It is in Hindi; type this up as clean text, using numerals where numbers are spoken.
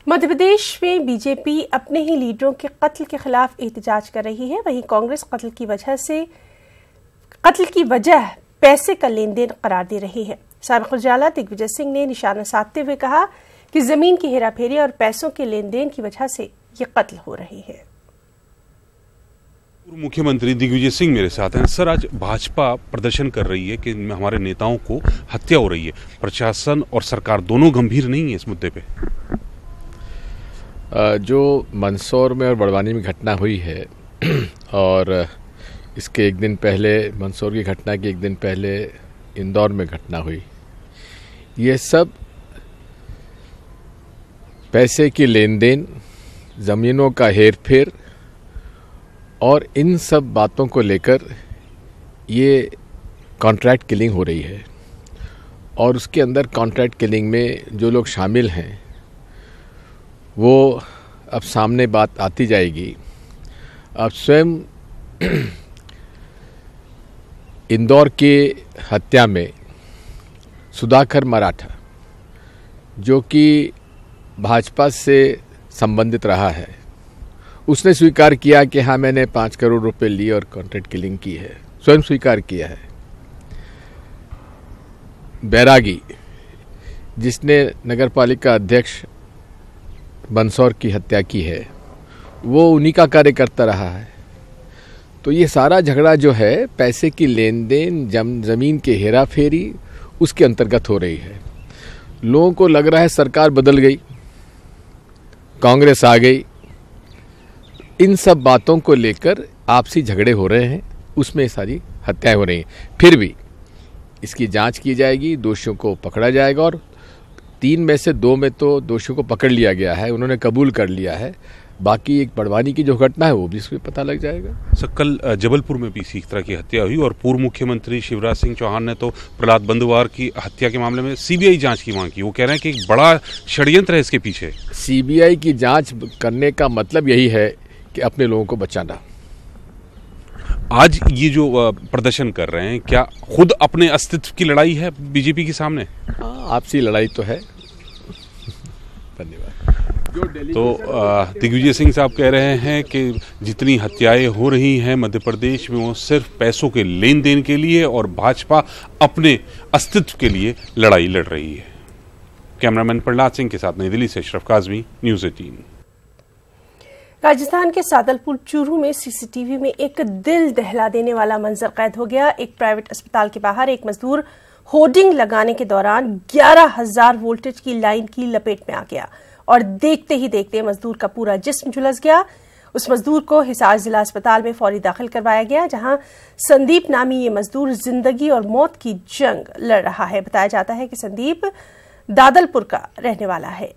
मध्य प्रदेश में बीजेपी अपने ही लीडरों के कत्ल के खिलाफ एहतजाज कर रही है। वहीं कांग्रेस कत्ल की वजह पैसे का लेन देन करार दे रही है। साबिक उजाला दिग्विजय सिंह ने निशाना साधते हुए कहा कि जमीन की हेराफेरी और पैसों के लेन देन की वजह से ये कत्ल हो रही है। पूर्व मुख्यमंत्री दिग्विजय सिंह मेरे साथ हैं। सर, आज भाजपा प्रदर्शन कर रही है कि हमारे नेताओं को हत्या हो रही है। प्रशासन और सरकार दोनों गंभीर नहीं है इस मुद्दे पे? जो मंदसौर में और बड़वानी में घटना हुई है और इसके एक दिन पहले मंदसौर की घटना के एक दिन पहले इंदौर में घटना हुई, ये सब पैसे की लेन देन, ज़मीनों का हेर फेर और इन सब बातों को लेकर ये कॉन्ट्रैक्ट किलिंग हो रही है। और उसके अंदर कॉन्ट्रैक्ट किलिंग में जो लोग शामिल हैं वो अब सामने बात आती जाएगी। अब स्वयं इंदौर के हत्या में सुधाकर मराठा, जो कि भाजपा से संबंधित रहा है, उसने स्वीकार किया कि हाँ, मैंने 5 करोड़ रुपए लिए और कॉन्ट्रैक्ट किलिंग की है, स्वयं स्वीकार किया है। बैरागी, जिसने नगरपालिका अध्यक्ष मंदसौर की हत्या की है, वो उन्हीं का कार्यकर्ता रहा है। तो ये सारा झगड़ा जो है पैसे की लेन देन, जमीन के हेरा फेरी, उसके अंतर्गत हो रही है। लोगों को लग रहा है सरकार बदल गई, कांग्रेस आ गई। इन सब बातों को लेकर आपसी झगड़े हो रहे हैं, उसमें सारी हत्याएं हो रही हैं। फिर भी इसकी जांच की जाएगी, दोषियों को पकड़ा जाएगा और 3 में से 2 में तो दोषियों को पकड़ लिया गया है, उन्होंने कबूल कर लिया है। बाकी एक बड़वानी की जो घटना है वो भी इसमें पता लग जाएगा। सर, कल जबलपुर में भी इसी तरह की हत्या हुई और पूर्व मुख्यमंत्री शिवराज सिंह चौहान ने तो प्रहलाद बंदुवार की हत्या के मामले में सीबीआई जांच की मांग की। वो कह रहे हैं कि एक बड़ा षड्यंत्र है इसके पीछे। सीबीआई की जांच करने का मतलब यही है कि अपने लोगों को बचाना। आज ये जो प्रदर्शन कर रहे हैं, क्या खुद अपने अस्तित्व की लड़ाई है बीजेपी के सामने? आपसी लड़ाई तो है। धन्यवाद। तो दिग्विजय सिंह साहब कह रहे हैं कि जितनी हत्याएं हो रही हैं मध्य प्रदेश में, वो सिर्फ पैसों के लेन देन के लिए और भाजपा अपने अस्तित्व के लिए लड़ाई लड़ रही है। कैमरामैन प्रहलाद सिंह के साथ नई दिल्ली से अशरफ काजमी, न्यूज़ 18। राजस्थान के सादलपुर चूरू में सीसीटीवी में एक दिल दहला देने वाला मंजर कैद हो गया। एक प्राइवेट अस्पताल के बाहर एक मजदूर होर्डिंग लगाने के दौरान 11,000 वोल्टेज की लाइन की लपेट में आ गया और देखते ही देखते मजदूर का पूरा जिस्म झुलस गया। उस मजदूर को हिसार जिला अस्पताल में फौरी दाखिल करवाया गया, जहां संदीप नामी ये मजदूर जिंदगी और मौत की जंग लड़ रहा है। बताया जाता है कि संदीप दादलपुर का रहने वाला है।